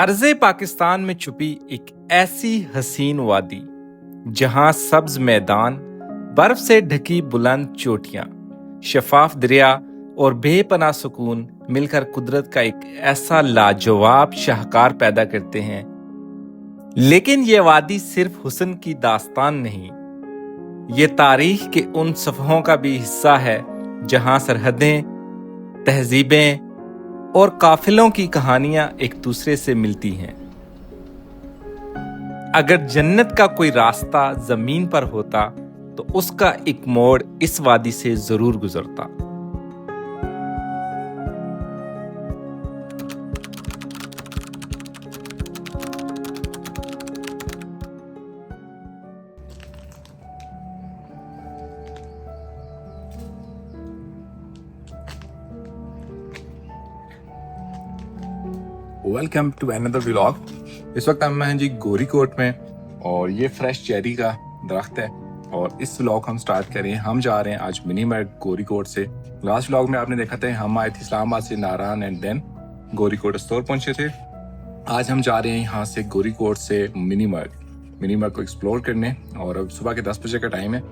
अर्ज़े पाकिस्तान में छुपी एक ऐसी हसीन वादी जहां सब्ज मैदान, बर्फ से ढकी बुलंद चोटियां, शफाफ दरिया और बेपनाह सुकून मिलकर कुदरत का एक ऐसा लाजवाब शाहकार पैदा करते हैं। लेकिन ये वादी सिर्फ हुस्न की दास्तान नहीं, ये तारीख के उन सफ़हों का भी हिस्सा है जहां सरहदें, तहजीबें और काफिलों की कहानियां एक दूसरे से मिलती हैं। अगर जन्नत का कोई रास्ता जमीन पर होता तो उसका एक मोड़ इस वादी से जरूर गुजरता। Welcome to another vlog. इस वक्त हम हैं जी गोरी कोट में और ये फ्रेश चेरी का दरख्त है और इस व्लॉग हम स्टार्ट करें। हम जा रहे हैं आज मिनी मर्ग गोरी कोट से। लास्ट व्लॉग में आपने देखा था हम आए थे इस्लामाबाद से नारायण एंड देन गोरी कोट स्टोर पहुंचे थे। आज हम जा रहे हैं यहाँ से गोरी कोट से मिनी मर्ग को एक्सप्लोर करने और अब सुबह के 10 बजे का टाइम है।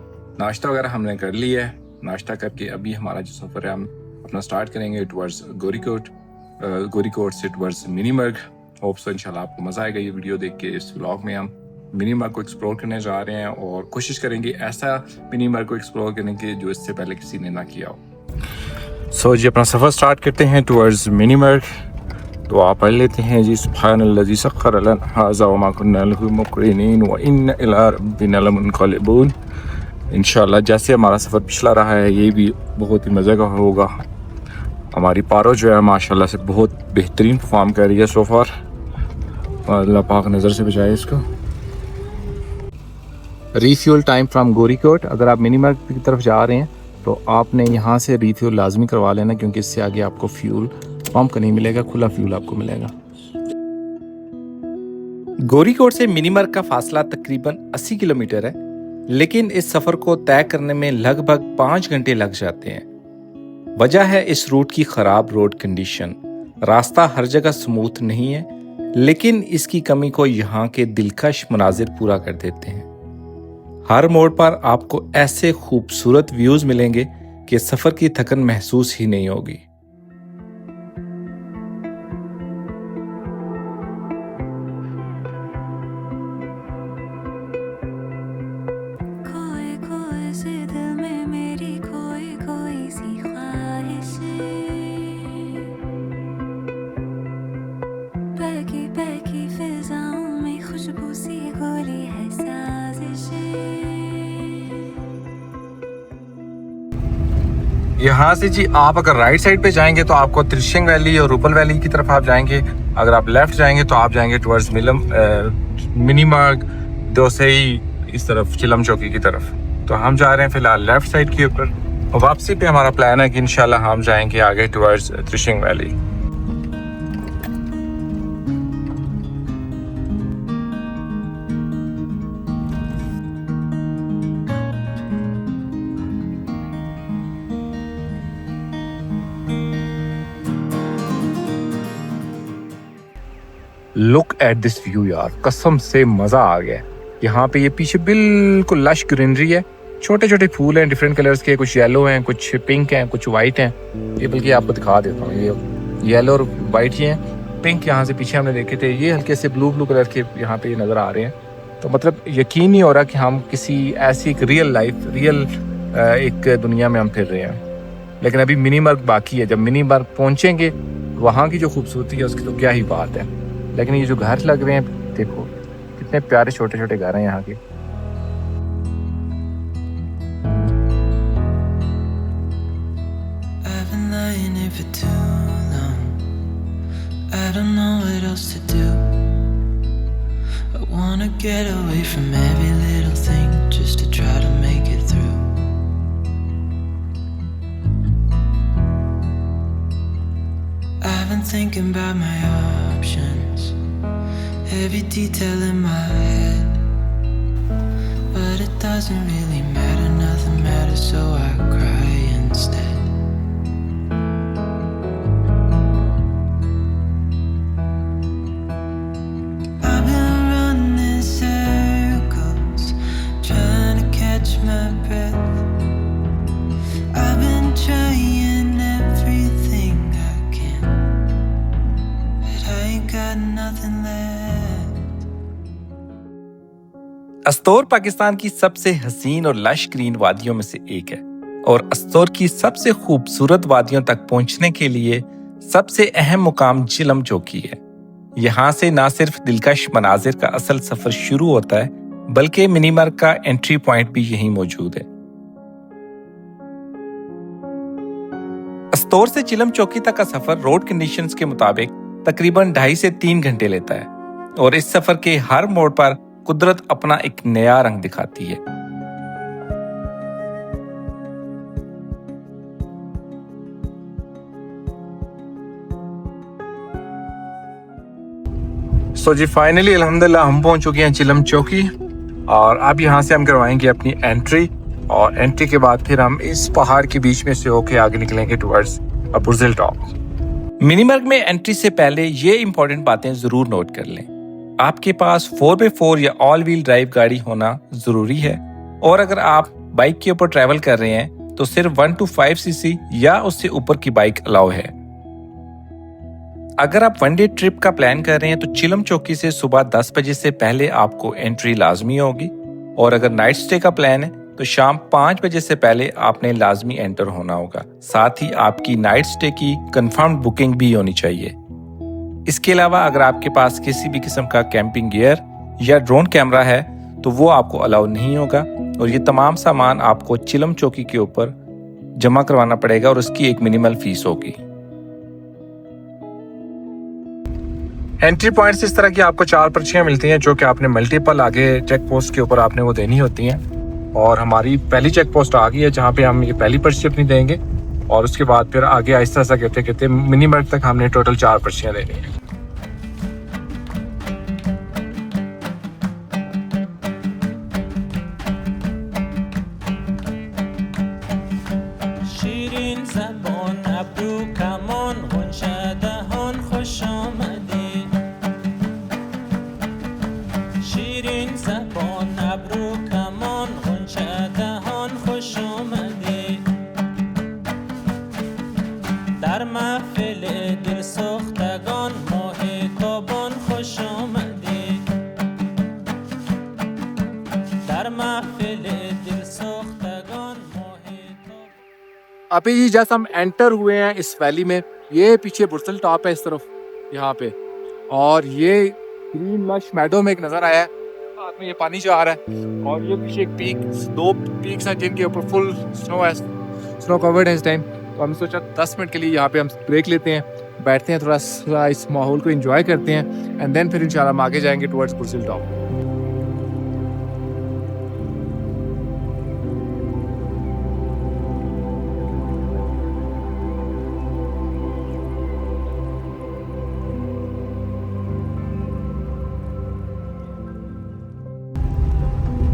नाश्ता वगैरह हमने कर लिया है। नाश्ता करके अभी हमारा जो सफ़र है हम अपना स्टार्ट करेंगे टुवर्ड्स गोरी कोट से टुवर्ड्स मिनी मर्ग। होप सो इंशाल्लाह आपको मज़ा आएगा ये वीडियो देख के। इस व्लॉग में हम मिनी मर्ग को एक्सप्लोर करने जा रहे हैं और कोशिश करेंगे ऐसा मिनी मर्ग को एक्सप्लोर करने के जो इससे पहले किसी ने ना किया हो। सो जी अपना सफ़र स्टार्ट करते हैं टुवर्ड्स मिनी मर्ग। तो आप पढ़ लेते हैं जी सुब्हानल्लज़ी सख्खर लना हाज़ा व मा कुन्ना लहू मुक़रिनीन व इन्ना इला रब्बिना लमुनक़लिबून। इंशाल्लाह जैसे हमारा सफ़र पिछला रहा है ये भी बहुत ही मज़े का होगा। हमारी पारो जो है माशाल्लाह से बहुत बेहतरीन परफॉर्म कर रही है सो फार। अल्लाह पाक नज़र से बचाए इसको। रीफ्यूल टाइम फ्रॉम गोरी कोट। अगर आप मिनी मर्ग की तरफ जा रहे हैं तो आपने यहाँ से रीफ्यूल लाजमी करवा लेना क्योंकि इससे आगे आपको फ्यूल पंप का नहीं मिलेगा, खुला फ्यूल आपको मिलेगा। गोरी कोट से मिनी मर्ग का फासला तकरीबन 80 किलोमीटर है, लेकिन इस सफ़र को तय करने में लगभग 5 घंटे लग जाते हैं। वजह है इस रूट की ख़राब रोड कंडीशन। रास्ता हर जगह स्मूथ नहीं है, लेकिन इसकी कमी को यहाँ के दिलकश मनाजिर पूरा कर देते हैं। हर मोड़ पर आपको ऐसे खूबसूरत व्यूज़ मिलेंगे कि सफ़र की थकन महसूस ही नहीं होगी। यहाँ से जी आप अगर राइट साइड पे जाएंगे तो आपको त्रिशंग वैली और रूपल वैली की तरफ आप जाएंगे। अगर आप लेफ्ट जाएंगे तो आप जाएंगे टुवर्ड्स मिनी मर्ग दोसई, इस तरफ चिलम चौकी की तरफ। तो हम जा रहे हैं फिलहाल लेफ्ट साइड के ऊपर और वापसी पे हमारा प्लान है कि इंशाल्लाह हम जाएंगे आगे towards Trishang valley. Look at this view यार, कसम से मज़ा आ गया। यहाँ पे ये पीछे बिल्कुल लश ग्रीनरी है, छोटे छोटे फूल हैं डिफरेंट कलर्स के, कुछ येलो हैं, कुछ पिंक हैं, कुछ वाइट हैं। ये बल्कि आपको दिखा देता हूँ, ये येलो और वाइट ही हैं। पिंक यहाँ से पीछे हमने देखे थे, ये हल्के से ब्लू कलर के यहाँ पे नज़र आ रहे हैं। तो मतलब यकीन नहीं हो रहा कि हम किसी ऐसी एक रियल एक दुनिया में हम फिर रहे हैं। लेकिन अभी मिनी मर्ग बाकी है। जब मिनी मर्ग पहुँचेंगे वहाँ की जो खूबसूरती है उसकी तो क्या ही बात है। लेकिन ये जो घर लग रहे हैं देखो कितने प्यारे छोटे छोटे घर हैं यहाँ के। Thinking about my options, every detail in my head, but it doesn't really matter, nothing matters. Astore Pakistan की सबसे हसीन और लश ग्रीन वादियों में से एक है और अस्तोर की सबसे खूबसूरत वादियों तक पहुंचने के लिए सबसे अहम मुकाम चिलम चौकी है। यहाँ से ना सिर्फ दिलकश मनाजिर का असल सफर शुरू होता है बल्कि मिनीमर्ग का एंट्री पॉइंट भी यहीं मौजूद है। अस्तोर से चिलम चौकी तक का सफर रोड कंडीशंस के मुताबिक तकरीबन 2.5 से 3 घंटे लेता है और इस सफर के हर मोड़ पर कुदरत अपना एक नया रंग दिखाती है। सो जी फाइनली अल्हम्दुलिल्लाह हम पहुंच चुके हैं चिलम चौकी और अब यहाँ से हम करवाएंगे अपनी एंट्री और एंट्री के बाद फिर हम इस पहाड़ के बीच में से होके आगे निकलेंगे टुवर्ड्स बुर्जिल टॉप। मिनीमर्ग में एंट्री से पहले ये इंपॉर्टेंट बातें जरूर नोट कर लें। आपके पास 4x4 या ऑल व्हील ड्राइव गाड़ी होना जरूरी है और अगर आप बाइक के ऊपर ट्रैवल कर रहे हैं तो सिर्फ 1 to 5 सीसी या उससे ऊपर की बाइक अलाउ है। अगर आप वन डे ट्रिप का प्लान कर रहे हैं तो चिलम चौकी से सुबह 10 बजे से पहले आपको एंट्री लाजमी होगी और अगर नाइट स्टे का प्लान है तो शाम 5 बजे से पहले आपने लाजमी एंटर होना होगा। साथ ही आपकी नाइट स्टे की कंफर्म बुकिंग भी होनी चाहिए। इसके अलावा अगर आपके पास किसी भी किस्म का कैंपिंग गियर या ड्रोन कैमरा है तो वो आपको अलाउ नहीं होगा और ये तमाम सामान आपको चिलम चौकी के ऊपर जमा करवाना पड़ेगा और उसकी एक मिनिमल फीस होगी। एंट्री पॉइंट्स इस तरह की आपको 4 पर्चियां मिलती हैं जो कि आपने मल्टीपल आगे चेक पोस्ट के ऊपर आपने वो देनी होती हैं और हमारी पहली चेक पोस्ट आ गई है जहाँ पे हम ये पहली पर्ची अपनी देंगे और उसके बाद फिर आगे आहिस्ता आहिस्ता कहते कहते मिनीमर्ग तक हमने टोटल 4 पर्चियां देनी है। अभी जी जैसे हम एंटर हुए हैं इस वैली में, ये पीछे बुर्जिल टॉप है इस तरफ यहाँ पे और ये ग्रीन लश मैडो में एक नजर आया है, साथ में ये पानी जा रहा है और ये पीछे एक पीक, 2 पीक्स हैं जिनके ऊपर फुल स्नो है, स्नो कवर्ड है इस टाइम। तो हमने सोचा 10 मिनट के लिए यहाँ पे हम ब्रेक लेते हैं, बैठते हैं, थोड़ा सा इस माहौल को एंजॉय करते हैं एंड देन फिर इंशाल्लाह हम आगे जाएंगे टुवर्ड्स बुर्जिल टॉप।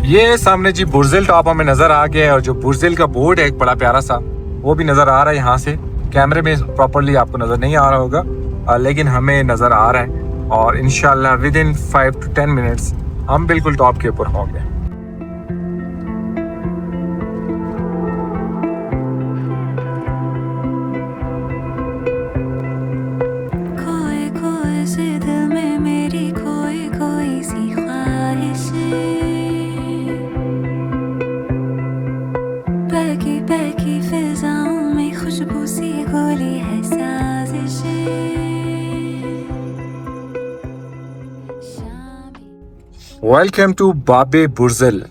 ये सामने जी बुर्जिल टॉप हमें नजर आ गया है और जो बुर्जिल का बोर्ड है एक बड़ा प्यारा सा वो भी नजर आ रहा है यहाँ से। कैमरे में प्रॉपर्ली आपको नजर नहीं आ रहा होगा लेकिन हमें नजर आ रहा है और इंशाल्लाह विद इन 5 to 10 मिनट्स हम बिल्कुल टॉप के ऊपर होंगे। वेलकम टू बाबे बुर्जिल।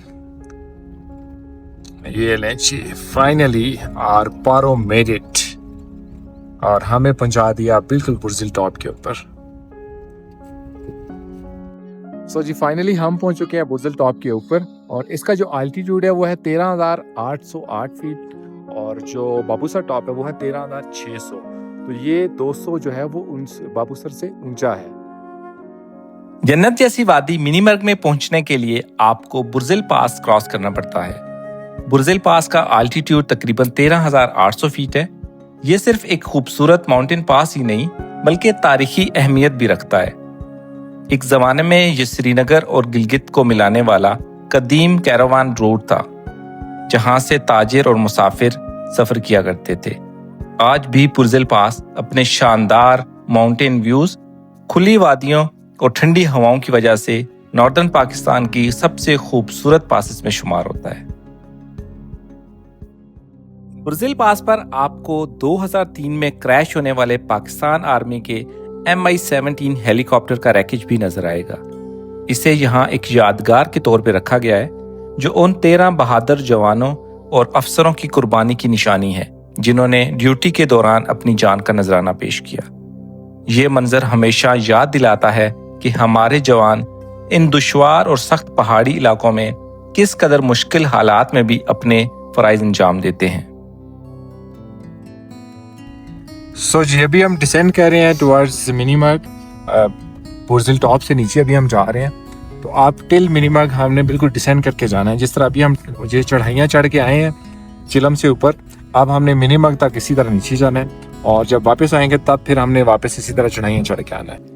ये लें जी फाइनली आर पारो मेड इट और हमें पहुंचा दिया बिल्कुल बुर्जिल टॉप के ऊपर। सो जी फाइनली हम पहुंच चुके हैं बुर्जिल टॉप के ऊपर और इसका जो अल्टीट्यूड है वो है 13,808 फीट और जो बाबूसर टॉप है वो है 13,600। तो ये 200 जो है वो बाबूसर से ऊंचा है। जन्नत जैसी वादी मिनीमर्ग में पहुंचने के लिए आपको बुर्जिल पास क्रॉस करना पड़ता है। बुर्जिल पास का अल्टीट्यूड तकरीबन 13,800 फीट है। ये सिर्फ एक खूबसूरत माउंटेन पास ही नहीं बल्कि तारीखी अहमियत भी रखता है। एक जमाने में ये श्रीनगर और गिलगित को मिलाने वाला कदीम कैरावान रोड था जहां से ताजिर और मुसाफिर सफर किया करते थे। आज भी बुर्जिल पास अपने शानदार माउंटेन व्यूज, खुली वादियों और ठंडी हवाओं की वजह से नॉर्दर्न पाकिस्तान की सबसे खूबसूरत पासेस में शुमार होता है। बुर्जिल पास पर आपको 2003 में क्रैश होने वाले पाकिस्तान आर्मी के MI-17 हेलीकॉप्टर का रैकेज भी नजर आएगा। इसे यहाँ एक यादगार के तौर पर रखा गया है, जो उन 13 बहादुर जवानों और अफसरों की कुर्बानी की निशानी है जिन्होंने ड्यूटी के दौरान अपनी जान का नजराना पेश किया। ये मंजर हमेशा याद दिलाता है कि हमारे जवान इन दुश्वार और सख्त पहाड़ी इलाकों में किस कदर मुश्किल हालात में भी अपने फराइज अंजाम देते हैं। सो जी अभी हम डिसेंड कर रहे हैं टुवर्ड्स मिनीमर्ग। बुर्जिल टॉप से नीचे अभी हम जा रहे हैं, तो आप टिल मिनीमर्ग हमने बिल्कुल डिसेंड करके जाना है। जिस तरह अभी हम ये चढ़ाइयाँ चढ़ के आए हैं चिलम से ऊपर, अब हमने मिनीमर्ग तक इसी तरह नीचे जाना है, और जब वापस आएंगे तब फिर हमने वापस इसी तरह चढ़ाइयाँ चढ़ के आना है।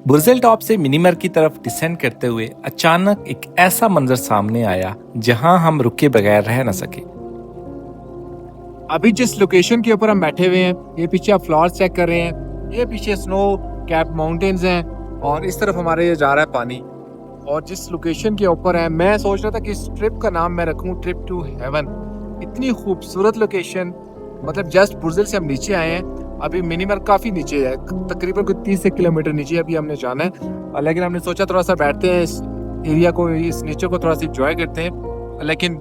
बुर्जिल टॉप से मिनीमर्ग की तरफ डिसेंड करते हुए अचानक एक ऐसा मंजर सामने आया जहां हम रुके बगैर रह न सके। अभी जिस लोकेशन के ऊपर हम बैठे हुए हैं, ये पीछे आप फ्लावर्स चेक कर रहे हैं, ये पीछे स्नो कैप माउंटेन्स हैं, और इस तरफ हमारे ये जा रहा है पानी। और जिस लोकेशन के ऊपर है, मैं सोच रहा था कि इस ट्रिप का नाम मैं रखूं ट्रिप टू हेवन। इतनी खूबसूरत लोकेशन, मतलब जस्ट बुर्जिल से हम नीचे आए हैं, अभी मिनीमर्ग काफ़ी नीचे है, तकरीबन कुछ 30 किलोमीटर नीचे अभी हमने जाना है। लेकिन हमने सोचा थोड़ा सा बैठते हैं, इस एरिया को, इस नेचर को थोड़ा सा इंजॉय करते हैं। लेकिन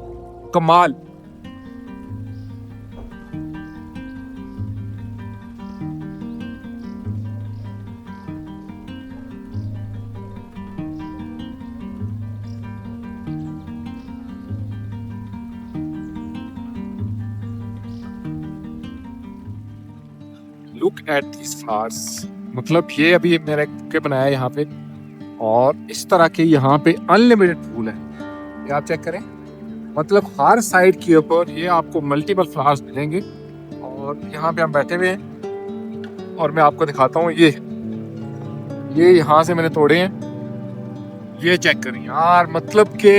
कमाल, लुक एट दिस फ्लावर्स। मतलब ये अभी मैंने के बनाया है यहाँ पे, और इस तरह के यहाँ पे अनलिमिटेड फूल है, ये आप चेक करें। मतलब हर साइड के ऊपर ये आपको मल्टीपल फ्लावर्स मिलेंगे, और यहाँ पे हम बैठे हुए हैं और मैं आपको दिखाता हूँ। ये यहाँ से मैंने तोड़े हैं, ये चेक करें यार। मतलब कि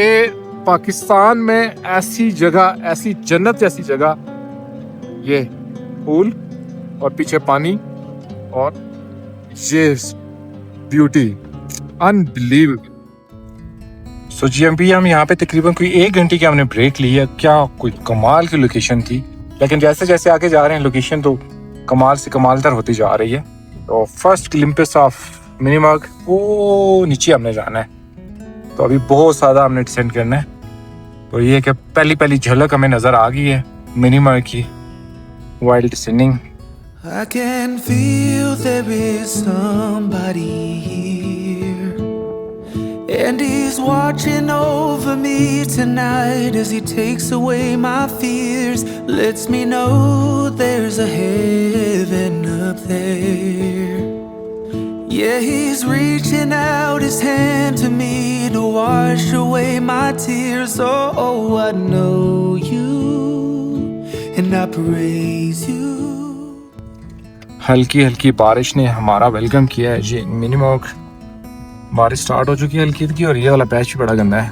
पाकिस्तान में ऐसी जगह, ऐसी जन्नत जैसी जगह, ये फूल और पीछे पानी और ये ब्यूटी, अनबिलीवेबल। सो जी अभी हम यहाँ पे तकरीबन कोई 1 घंटे की हमने ब्रेक ली है। क्या कोई कमाल की लोकेशन थी, लेकिन जैसे जैसे आगे जा रहे हैं लोकेशन तो कमाल से कमालतर होती जा रही है। तो फर्स्ट ग्लिम्पस ऑफ मिनीमर्ग, वो नीचे हमने जाना है, तो अभी बहुत ज़्यादा हमने डिसेंड करना है। तो ये कि पहली झलक हमें नज़र आ गई है मिनीमर्ग की wild descending. I can feel there is somebody here, and he's watching over me tonight as he takes away my fears, lets me know there's a heaven up there. Yeah, he's reaching out his hand to me to wash away my tears. Oh, I know you and I praise you. हल्की हल्की बारिश ने हमारा welcome किया है जी। मिनीमर्ग बारिश start हो चुकी है हल्की हल्की, और ये वाला पैच भी बड़ा गंदा है।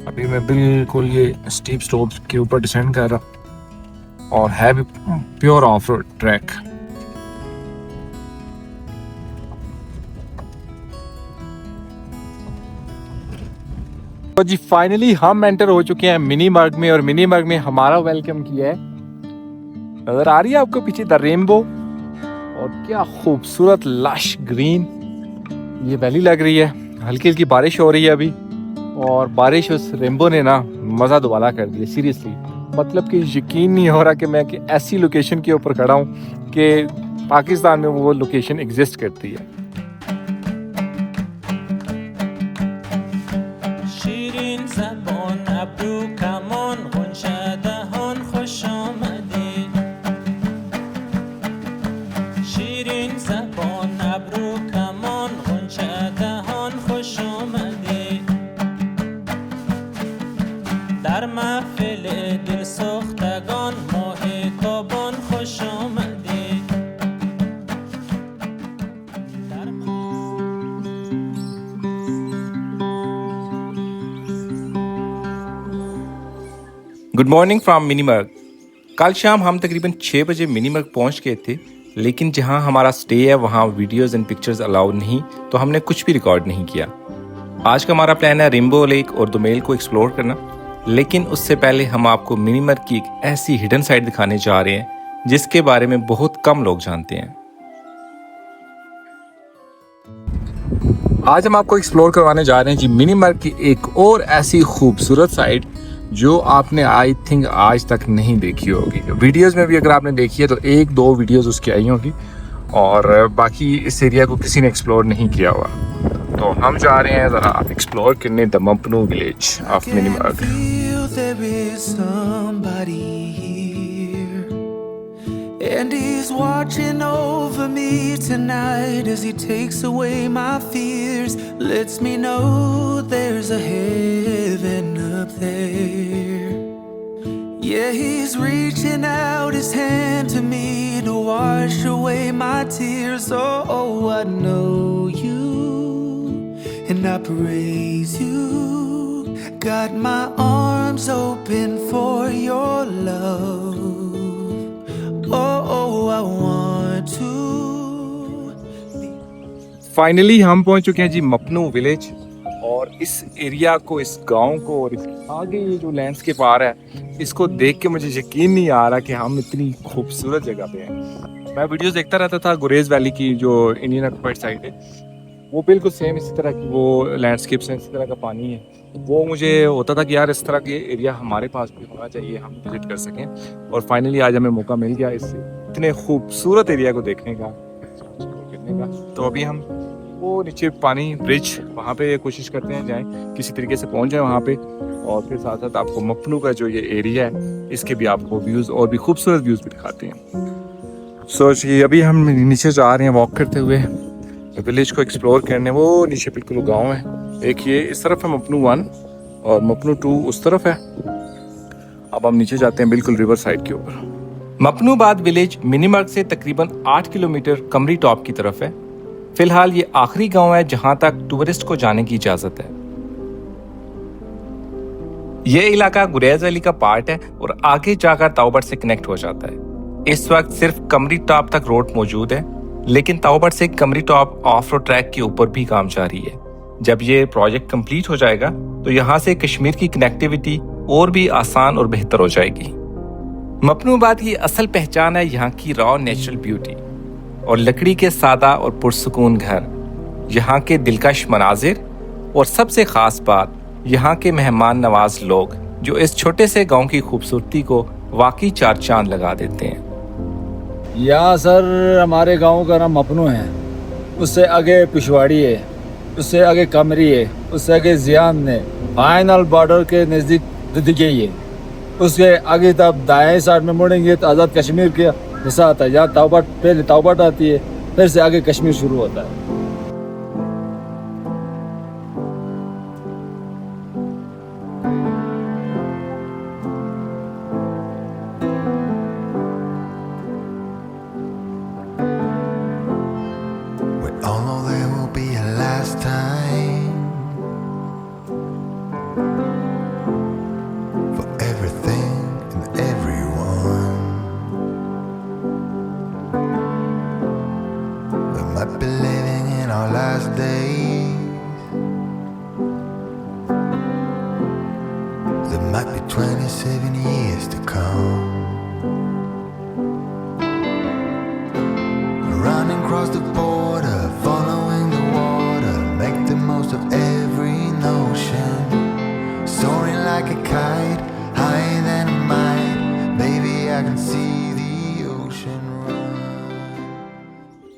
अभी मैं बिल्कुल ये स्टीप स्लोप के ऊपर डिसेंड कर रहा, और है भी प्योर ऑफ रोड ट्रैक। तो जी फाइनली हम एंटर हो चुके हैं मिनीमर्ग में, और मिनीमर्ग में हमारा वेलकम किया है। नजर आ रही है आपको पीछे द रेनबो, और क्या खूबसूरत लश ग्रीन ये वैली लग रही है। हल्की हल्की बारिश हो रही है अभी, और बारिश उस रेनबो ने ना मज़ा दुबाला कर दिया सीरियसली। मतलब कि यकीन नहीं हो रहा कि मैं कि ऐसी लोकेशन के ऊपर खड़ा हूँ कि पाकिस्तान में वो लोकेशन एग्जिस्ट करती है। Good morning from Minimarg. कल शाम हम तकरीबन 6 बजे मिनीमर्ग पहुंच गए थे, लेकिन जहां हमारा स्टे है वहां वीडियोस एंड पिक्चर्स अलाउड नहीं, तो हमने कुछ भी रिकॉर्ड नहीं किया। आज का हमारा प्लान है रेनबो लेक और दुमेल को एक्सप्लोर करना, लेकिन उससे पहले हम आपको मिनीमर्ग की एक ऐसी हिडन साइड दिखाने जा रहे हैं जिसके बारे में बहुत कम लोग जानते हैं। आज हम आपको एक्सप्लोर करवाने जा रहे हैं जी मिनीमर्ग की एक और ऐसी खूबसूरत साइड जो आपने आई थिंक आज तक नहीं देखी होगी। वीडियोस में भी अगर आपने देखी है तो 1-2 वीडियोस उसकी आई होगी और बाकी इस एरिया को किसी ने एक्सप्लोर नहीं किया हुआ। तो हम जा रहे हैं ज़रा एक्सप्लोर करने the Mapnu village of Minimarg. And he's watching over me tonight as he takes away my fears. Lets me know there's a heaven up there. Yeah, he's reaching out his hand to me to wash away my tears. Oh, I know you and I praise you. Got my arms open for your love. Finally हम पहुंच चुके हैं जी मपनू village और इस area को, इस गांव को और आगे ये जो लैंडस्केप आ रहा है इसको देख के मुझे यकीन नहीं आ रहा कि हम इतनी खूबसूरत जगह पे हैं। मैं वीडियोस देखता रहता था गुरेज वैली की जो इंडियन ऑक्युपाइड साइड है, वो बिल्कुल सेम इसी तरह की वो लैंडस्केप्स हैं, इसी तरह का पानी है। वो मुझे होता था कि यार इस तरह के एरिया हमारे पास भी होना चाहिए, हम विजिट कर सकें। और फाइनली आज हमें मौका मिल गया इस इतने खूबसूरत एरिया को देखने का। तो अभी हम वो नीचे पानी ब्रिज वहाँ पे कोशिश करते हैं जाएं, किसी तरीके से पहुँच जाएं वहाँ पे, और फिर साथ साथ आपको मपनू का जो ये एरिया है इसके भी आपको व्यूज़ और भी खूबसूरत व्यूज़ भी दिखाते हैं। सो जी अभी हम नीचे जा रहे हैं वॉक करते हुए विलेज को एक्सप्लोर करने। वो नीचे बिल्कुल गांव है, एक ये इस तरफ है मपनू 1 और मपनू 2 उस तरफ है। अब हम नीचे जाते हैं बिल्कुल रिवर साइड के ऊपर। मपनूबाद विलेज मिनीमर्ग से तकरीबन 8 किलोमीटर कमरी टॉप की तरफ है। फिलहाल ये आखिरी गांव है जहां तक टूरिस्ट को जाने की इजाजत है। ये इलाका गुरेज वैली का पार्ट है और आगे जाकर ताओबट से कनेक्ट हो जाता है। इस वक्त सिर्फ कमरी टॉप तक रोड मौजूद है, लेकिन ताओबट से कमरी टॉप ऑफ रोड ट्रैक के ऊपर भी काम जारी है। जब ये प्रोजेक्ट कंप्लीट हो जाएगा तो यहाँ से कश्मीर की कनेक्टिविटी और भी आसान और बेहतर हो जाएगी। मपनूबाद की असल पहचान है यहाँ की रॉ नेचुरल ब्यूटी और लकड़ी के सादा और पुरसुकून घर, यहाँ के दिलकश मनाजिर और सबसे खास बात यहाँ के मेहमान नवाज लोग जो इस छोटे से गांव की खूबसूरती को वाकई चार चांद लगा देते हैं। यहाँ सर हमारे गांव का नाम मपनू है, उससे आगे पिछवाड़ी है, उससे आगे कमरी है, उससे आगे जियान है, फाइनल बॉर्डर के नज़दीक दिदगी है। उसके आगे तब दाएं साइड में मुड़ेंगे तो आज़ाद कश्मीर का हिस्सा आता है, जहाँ ताओबट पहले ताओबट आती है, फिर से आगे कश्मीर शुरू होता है। Might be 27 years to come. Running across the border, following the water, make the most of every notion. Soaring like a kite, higher than a mile, baby I can see the ocean run.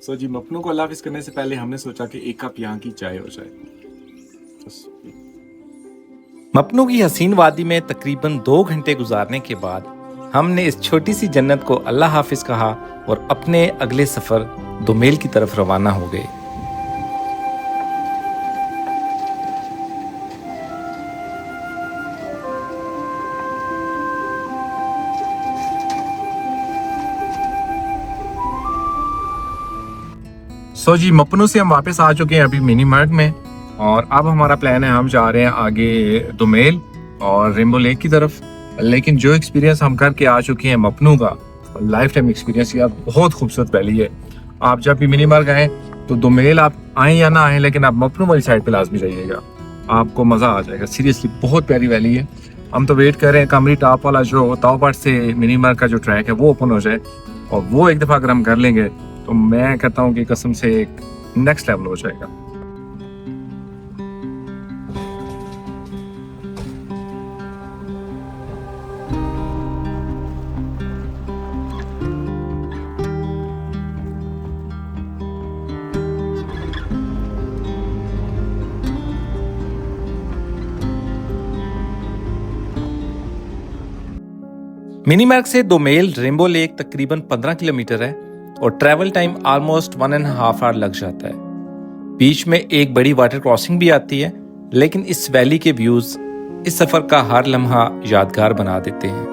So जी मपनू को अल्लाह हाफिज करने से पहले हमने सोचा कि एक cup यहाँ की चाय हो जाए। मपनू की हसीन वादी में तकरीबन 2 घंटे गुजारने के बाद हमने इस छोटी सी जन्नत को अल्लाह हाफिज कहा और अपने अगले सफर दुमेल की तरफ रवाना हो गए। सो जी मपनू से हम वापस आ चुके हैं अभी मिनीमर्ग में, और अब हमारा प्लान है हम जा रहे हैं आगे दुमेल और रेनबो लेक की तरफ। लेकिन जो एक्सपीरियंस हम करके आ चुके हैं मपनू का, लाइफ टाइम एक्सपीरियंस, यार बहुत खूबसूरत वैली है। आप जब भी मिनीमर्ग आए तो दुमेल आप आए या ना आए, लेकिन आप मपनू वाली साइड पे लाजमी जाइएगा। आपको मज़ा आ जाएगा। सीरियसली बहुत प्यारी वैली है। हम तो वेट कर रहे हैं कमरी टॉप वाला जो ताओपाट से मिनीमर्ग का जो ट्रैक है वो ओपन हो जाए, और वो एक दफ़ा अगर हम कर लेंगे तो मैं कहता हूँ कि कसम से एक नेक्स्ट लेवल हो जाएगा। मिनीमर्ग से दोमेल रेनबो लेक तकरीबन 15 किलोमीटर है और ट्रैवल टाइम ऑलमोस्ट 1.5 आवर लग जाता है। बीच में एक बड़ी वाटर क्रॉसिंग भी आती है, लेकिन इस वैली के व्यूज इस सफर का हर लम्हा यादगार बना देते हैं।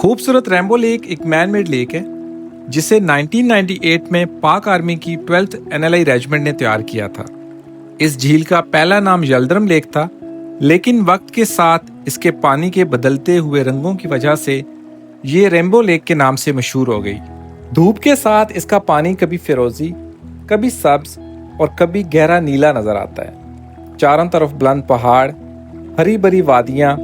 खूबसूरत रेनबो लेक एक मैन मेड लेक है जिसे 1998 में पाक आर्मी की 12th NLI रेजिमेंट ने तैयार किया था। इस झील का पहला नाम यल्द्रम लेक था, लेकिन वक्त के साथ इसके पानी के बदलते हुए रंगों की वजह से ये रेनबो लेक के नाम से मशहूर हो गई। धूप के साथ इसका पानी कभी फिरोजी, कभी सब्ज और कभी गहरा नीला नजर आता है। चारों तरफ बुलंद पहाड़, हरी भरी वादियां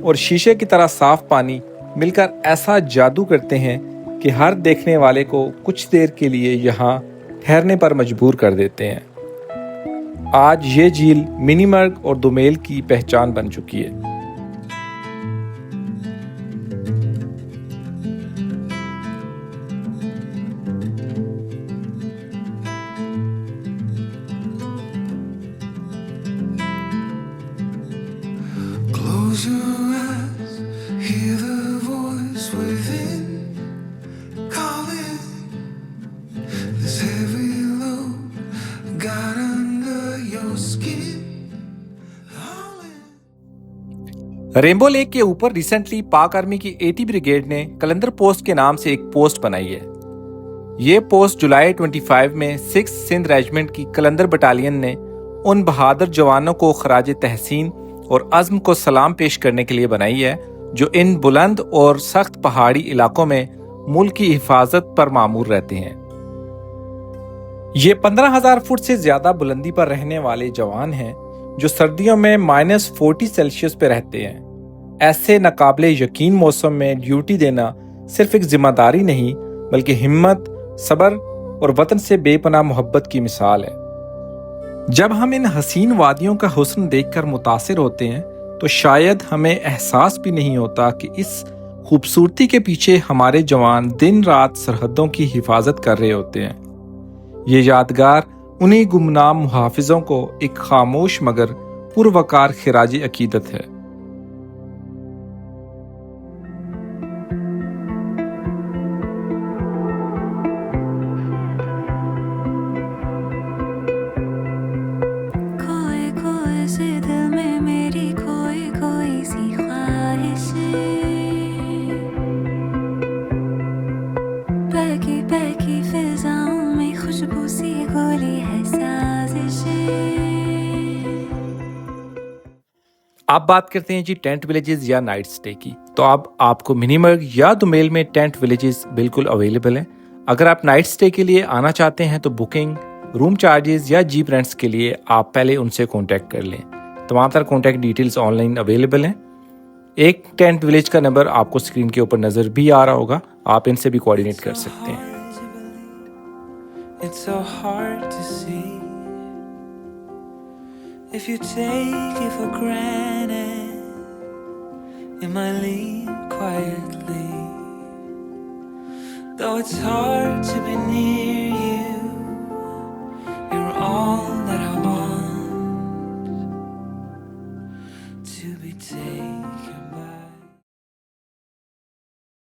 और शीशे की तरह साफ पानी मिलकर ऐसा जादू करते हैं कि हर देखने वाले को कुछ देर के लिए यहाँ ठहरने पर मजबूर कर देते हैं। आज ये झील मिनीमर्ग और दोमेल की पहचान बन चुकी है। Close your eyes, hear the voice within calling. This heavy load got under your skin. Rainbow lake के ऊपर रिसेंटली पाक आर्मी की 80 ब्रिगेड ने कलंदर पोस्ट के नाम से एक पोस्ट बनाई है। ये पोस्ट जुलाई 25 में 6th सिंध रेजिमेंट की कलंदर बटालियन ने उन बहादुर जवानों को खराज तहसीन और अज़्म को सलाम पेश करने के लिए बनाई है जो इन बुलंद और सख्त पहाड़ी इलाकों में मुल्क की हिफाजत पर मामूर रहते हैं। ये 15,000 फुट से ज्यादा बुलंदी पर रहने वाले जवान हैं जो सर्दियों में -40 सेल्सियस पे रहते हैं। ऐसे नाकाबिले यकीन मौसम में ड्यूटी देना सिर्फ एक जिम्मेदारी नहीं बल्कि हिम्मत, सब्र और वतन से बेपनाह मोहब्बत की मिसाल है। जब हम इन हसीन वादियों का हुस्न देखकर मुतासिर होते हैं तो शायद हमें एहसास भी नहीं होता कि इस खूबसूरती के पीछे हमारे जवान दिन रात सरहदों की हिफाजत कर रहे होते हैं। ये यादगार उन्हीं गुमनाम मुहाफिजों को एक खामोश मगर पुरवकार खिराजी अकीदत है। खोए खोए से दिल में मेरी खोई खोई सी ख्वाहिशें, बहकी बहकी फिजाओं में खुशबू सी घोली है साजिशें। आप बात करते हैं जी टेंट विलेजेस या नाइट स्टे की, तो अब आपको मिनीमर्ग या दोमेल में टेंट विलेजेस बिल्कुल अवेलेबल हैं। अगर आप नाइट स्टे के लिए आना चाहते हैं तो बुकिंग, रूम चार्जेस या जीप रेंट्स के लिए आप पहले उनसे कांटेक्ट कर लें। तमाम तरह कांटेक्ट डिटेल्स ऑनलाइन अवेलेबल हैं। एक टेंट विलेज का नंबर आपको स्क्रीन के ऊपर नजर भी आ रहा होगा, आप इनसे भी कोऑर्डिनेट कर सकते हैं। It's so hard to see if you take it for granted. It might leave quietly, though it's hard to be near you. You're all that I want to be taken.